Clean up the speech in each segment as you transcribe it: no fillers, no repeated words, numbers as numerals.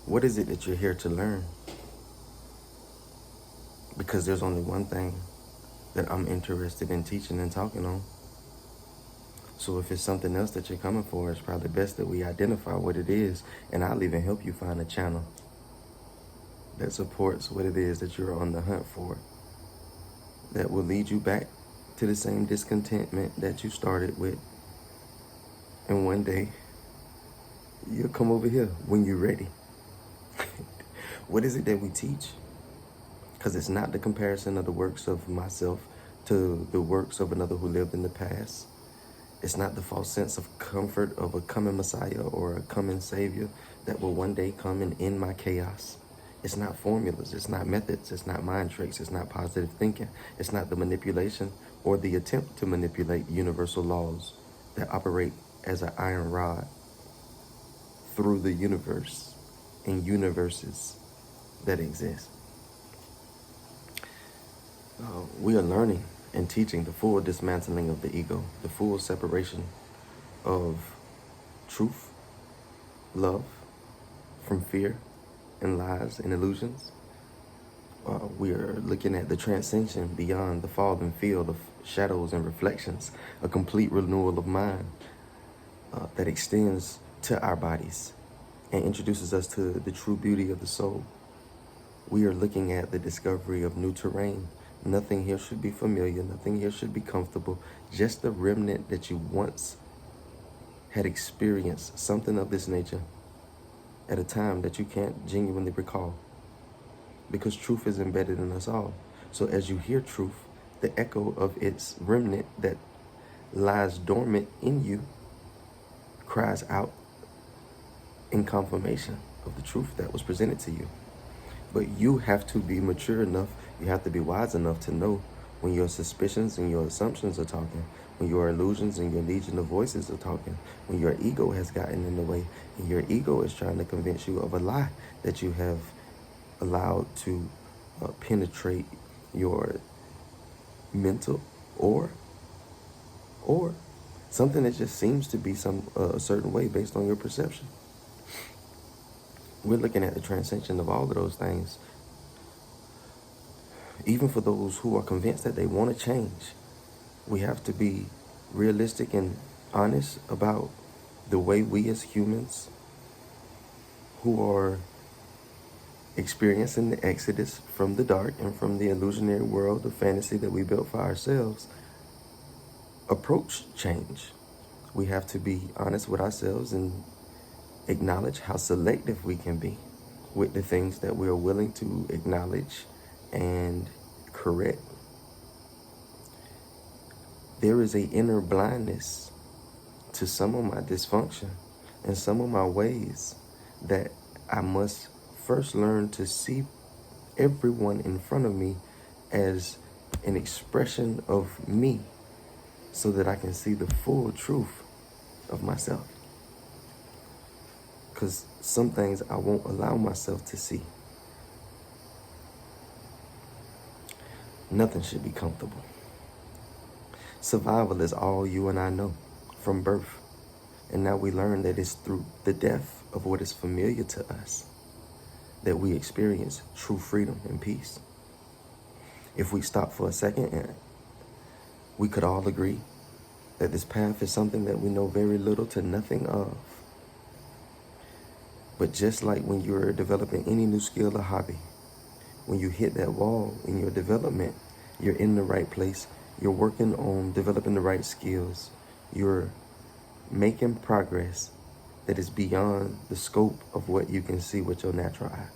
What is it that you're here to learn? Because there's only one thing that I'm interested in teaching and talking on. So if it's something else that you're coming for, it's probably best that we identify what it is, and I'll even help you find a channel that supports what it is that you're on the hunt for, that will lead you back to the same discontentment that you started with. And one day, you'll come over here when you're ready. What is it that we teach? Because it's not the comparison of the works of myself to the works of another who lived in the past. It's not the false sense of comfort of a coming Messiah or a coming Savior that will one day come and end my chaos. It's not formulas, it's not methods, it's not mind tricks, it's not positive thinking. It's not the manipulation or the attempt to manipulate universal laws that operate as an iron rod through the universe and universes that exist. We are learning and teaching the full dismantling of the ego, the full separation of truth, love, from fear and lies and illusions. We are looking at the transcension beyond the fallen field of shadows and reflections, a complete renewal of mind that extends to our bodies and introduces us to the true beauty of the soul. We are looking at the discovery of new terrain. Nothing here should be familiar. Nothing here should be comfortable. Just the remnant that you once had experienced something of this nature at a time that you can't genuinely recall. Because truth is embedded in us all. So as you hear truth, the echo of its remnant that lies dormant in you cries out in confirmation of the truth that was presented to you. But you have to be mature enough, you have to be wise enough to know when your suspicions and your assumptions are talking, when your illusions and your legion of voices are talking, when your ego has gotten in the way, and your ego is trying to convince you of a lie that you have allowed to penetrate your mental or something that just seems to be a certain way based on your perception. We're looking at the transcension of all of those things. Even for those who are convinced that they want to change, we have to be realistic and honest about the way we as humans who are experiencing the exodus from the dark and from the illusionary world of fantasy that we built for ourselves approach change. We have to be honest with ourselves and acknowledge how selective we can be with the things that we are willing to acknowledge and correct. There is an inner blindness to some of my dysfunction and some of my ways that I must first learn to see everyone in front of me as an expression of me so that I can see the full truth of myself. Because some things I won't allow myself to see. Nothing should be comfortable. Survival is all you and I know from birth. And now we learn that it's through the death of what is familiar to us that we experience true freedom and peace. If we stop for a second, and we could all agree that this path is something that we know very little to nothing of. But just like when you're developing any new skill or hobby, when you hit that wall in your development, you're in the right place. You're working on developing the right skills. You're making progress that is beyond the scope of what you can see with your natural eye.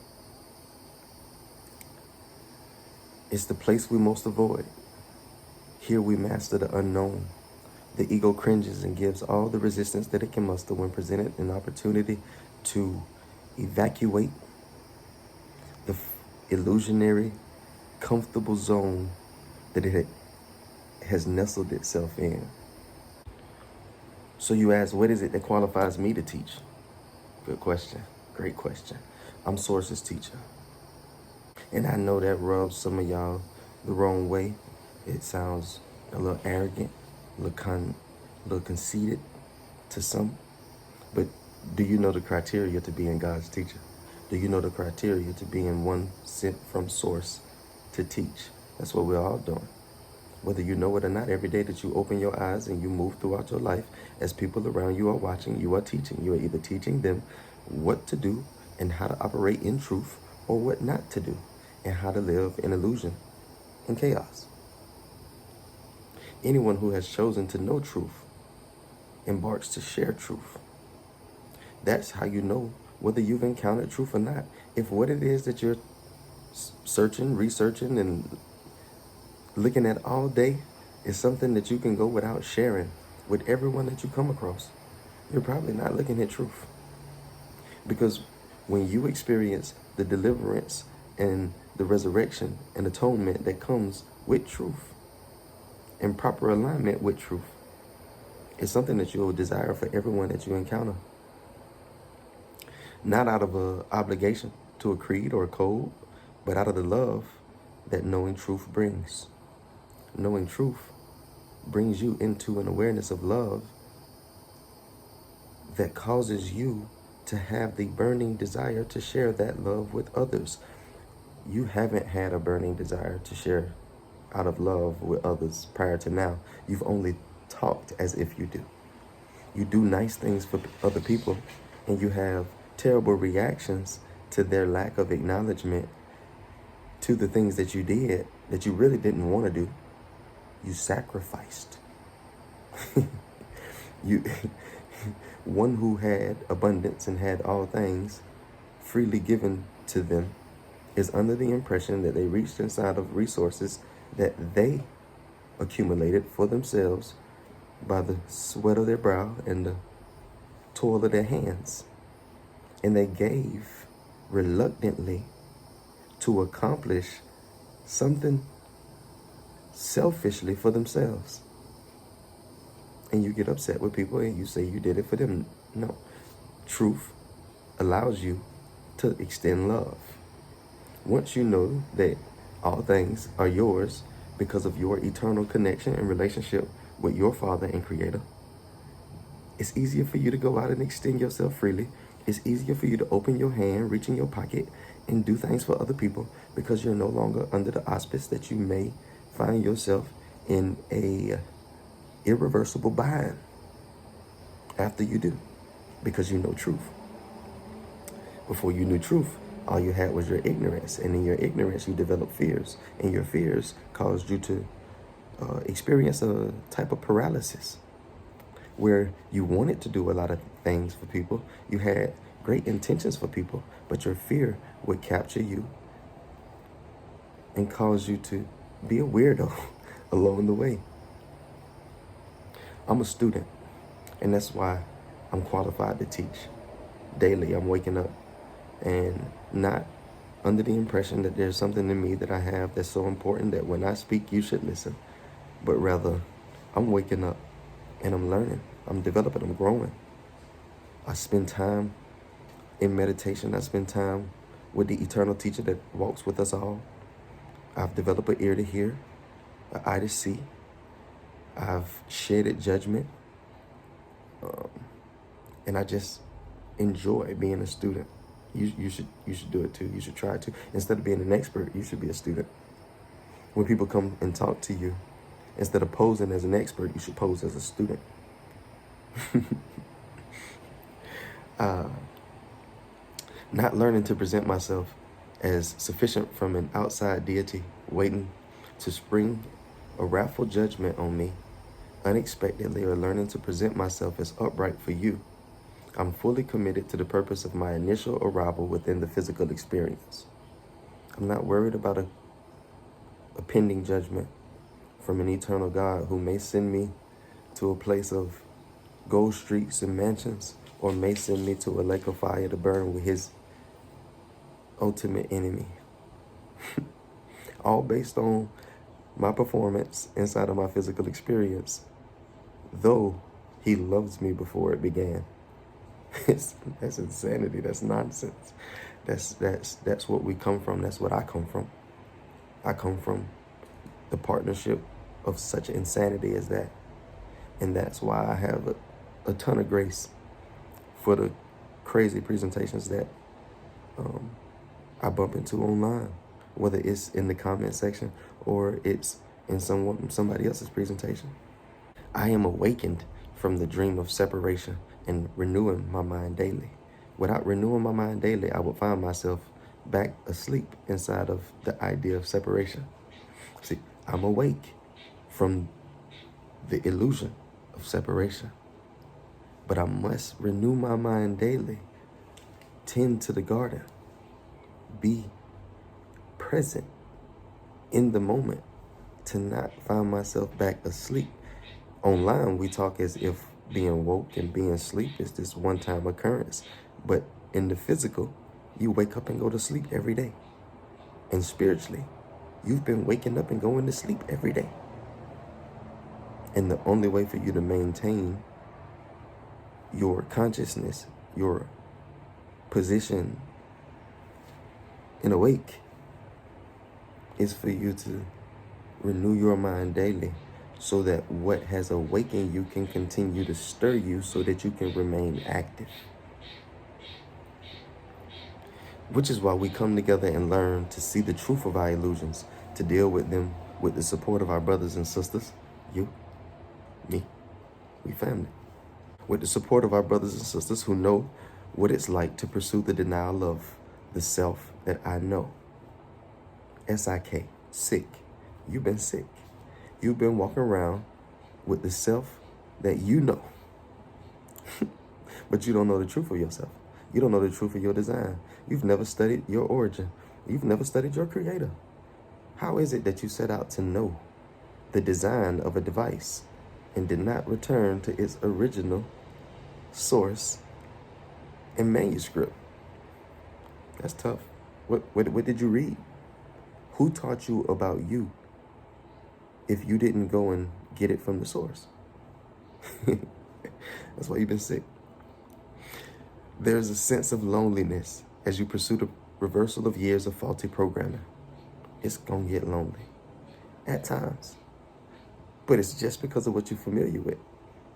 It's the place we most avoid. Here we master the unknown. The ego cringes and gives all the resistance that it can muster when presented an opportunity to evacuate the illusionary, comfortable zone that it has nestled itself in. So you ask, what is it that qualifies me to teach? Good question. Great question. I'm Source's teacher. And I know that rubs some of y'all the wrong way. It sounds a little arrogant, a little conceited to some. But do you know the criteria to being God's teacher? Do you know the criteria to being one sent from source to teach? That's what we're all doing. Whether you know it or not, every day that you open your eyes and you move throughout your life, as people around you are watching, you are teaching. You are either teaching them what to do and how to operate in truth, or what not to do and how to live in illusion and chaos. Anyone who has chosen to know truth embarks to share truth. That's how you know whether you've encountered truth or not. If what it is that you're searching, researching, and looking at all day is something that you can go without sharing with everyone that you come across, you're probably not looking at truth. Because when you experience the deliverance and the resurrection and atonement that comes with truth, in proper alignment with truth, it's something that you will desire for everyone that you encounter. Not out of an obligation to a creed or a code, but out of the love that knowing truth brings. Knowing truth brings you into an awareness of love that causes you to have the burning desire to share that love with others. You haven't had a burning desire to share out of love with others prior to now. You've only talked as if you do. You do nice things for other people, and you have terrible reactions to their lack of acknowledgement to the things that you did that you really didn't want to do. You sacrificed. You, one who had abundance and had all things freely given to them is under the impression that they reached inside of resources that they accumulated for themselves by the sweat of their brow and the toil of their hands. And they gave reluctantly to accomplish something selfishly for themselves. And you get upset with people and you say you did it for them. No. Truth allows you to extend love. Once you know that all things are yours because of your eternal connection and relationship with your Father and Creator, it's easier for you to go out and extend yourself freely. It's easier for you to open your hand, reach in your pocket, and do things for other people because you're no longer under the auspice that you may find yourself in a irreversible bind after you do, because you know truth. Before you knew truth, all you had was your ignorance, and in your ignorance you developed fears, and your fears caused you to experience a type of paralysis where you wanted to do a lot of things for people. You had great intentions for people, but your fear would capture you and cause you to be a weirdo along the way. I'm a student, and that's why I'm qualified to teach. Daily, I'm waking up and not under the impression that there's something in me that I have that's so important that when I speak, you should listen. But rather, I'm waking up and I'm learning. I'm developing. I'm growing. I spend time in meditation. I spend time with the eternal teacher that walks with us all. I've developed an ear to hear, an eye to see. I've shedded judgment. And I just enjoy being a student. You should do it too. You should try to. Instead of being an expert, you should be a student. When people come and talk to you, instead of posing as an expert, you should pose as a student. Not learning to present myself as sufficient from an outside deity, waiting to spring a wrathful judgment on me unexpectedly, or learning to present myself as upright for you. I'm fully committed to the purpose of my initial arrival within the physical experience. I'm not worried about a pending judgment from an eternal God who may send me to a place of gold streets and mansions, or may send me to a lake of fire to burn with his ultimate enemy. All based on my performance inside of my physical experience, though he loves me before it began. That's insanity. That's nonsense. That's what we come from. That's what I come from. I come from the partnership of such insanity as that. And that's why I have a ton of grace for the crazy presentations that I bump into online, whether it's in the comment section or it's in somebody else's presentation. I am awakened from the dream of separation and renewing my mind daily. Without renewing my mind daily, I would find myself back asleep inside of the idea of separation. See, I'm awake from the illusion of separation, but I must renew my mind daily, tend to the garden, be present in the moment, to not find myself back asleep. Online, we talk as if being woke and being asleep is this one-time occurrence. But in the physical, you wake up and go to sleep every day. And spiritually, you've been waking up and going to sleep every day. And the only way for you to maintain your consciousness, your position in awake, is for you to renew your mind daily, so that what has awakened you can continue to stir you so that you can remain active. Which is why we come together and learn to see the truth of our illusions, to deal with them with the support of our brothers and sisters, you, me, we family. With the support of our brothers and sisters who know what it's like to pursue the denial of the self that I know. S-I-K, sick. You've been sick. You've been walking around with the self that you know, but you don't know the truth of yourself. You don't know the truth of your design. You've never studied your origin. You've never studied your creator. How is it that you set out to know the design of a device and did not return to its original source and manuscript? That's tough. What did you read? Who taught you about you if you didn't go and get it from the source? That's why you've been sick. There's a sense of loneliness as you pursue the reversal of years of faulty programming. It's gonna get lonely at times, but it's just because of what you're familiar with.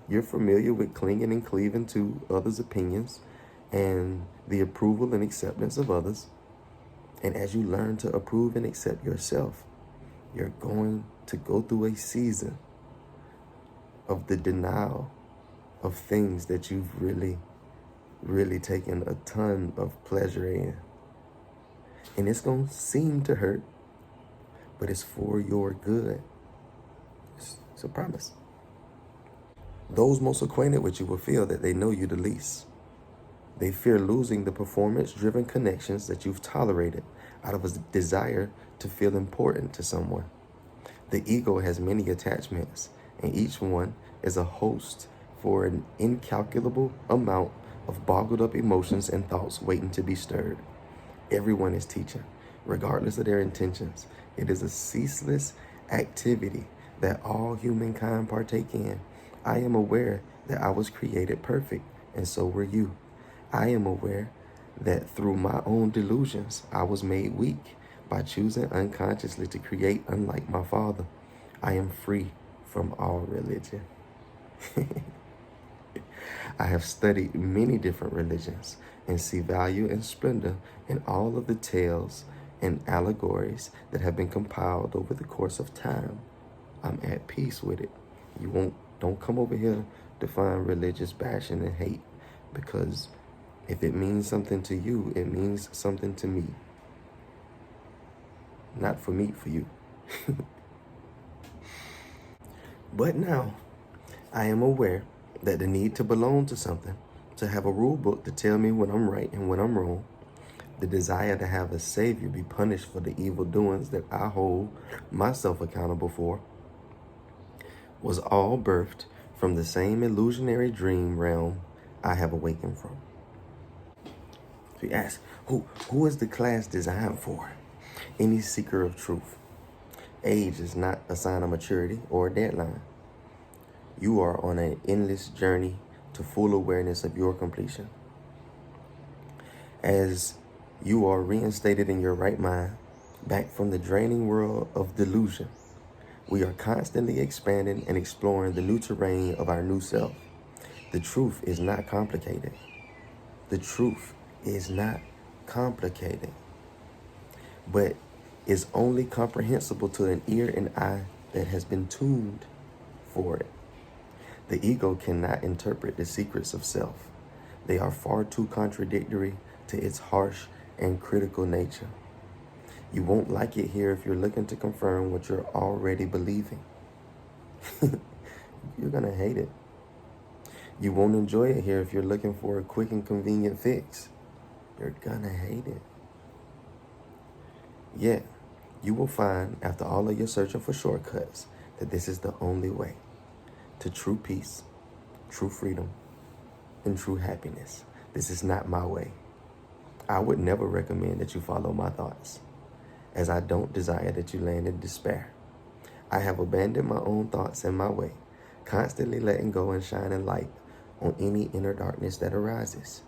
You're familiar with clinging and cleaving to others' opinions and the approval and acceptance of others. And as you learn to approve and accept yourself, you're going to go through a season of the denial of things that you've really taken a ton of pleasure in. And it's going to seem to hurt, but it's for your good. It's a promise. Those most acquainted with you will feel that they know you the least. They fear losing the performance-driven connections that you've tolerated out of a desire to feel important to someone. The ego has many attachments, and each one is a host for an incalculable amount of boggled up emotions and thoughts waiting to be stirred. Everyone is teaching, regardless of their intentions. It is a ceaseless activity that all humankind partake in. I am aware that I was created perfect, and so were you. I am aware that through my own delusions, I was made weak by choosing unconsciously to create unlike my father. I am free from all religion. I have studied many different religions and see value and splendor in all of the tales and allegories that have been compiled over the course of time. I'm at peace with it. Don't come over here to find religious bashing and hate, because if it means something to you, it means something to me. Not for me, for you. But now, I am aware that the need to belong to something, to have a rule book to tell me when I'm right and when I'm wrong, the desire to have a savior be punished for the evil doings that I hold myself accountable for, was all birthed from the same illusionary dream realm I have awakened from. So you ask, who is the class designed for? Any seeker of truth. Age is not a sign of maturity or a deadline. You are on an endless journey to full awareness of your completion. As you are reinstated in your right mind, back from the draining world of delusion, we are constantly expanding and exploring the new terrain of our new self. The truth is not complicated. The truth is not complicated, but is only comprehensible to an ear and eye that has been tuned for it. The ego cannot interpret the secrets of self. They are far too contradictory to its harsh and critical nature. You won't like it here if you're looking to confirm what you're already believing. You're going to hate it. You won't enjoy it here if you're looking for a quick and convenient fix. You're going to hate it. Yet, you will find, after all of your searching for shortcuts, that this is the only way to true peace, true freedom, and true happiness. This is not my way. I would never recommend that you follow my thoughts, as I don't desire that you land in despair. I have abandoned my own thoughts and my way, constantly letting go and shining light on any inner darkness that arises.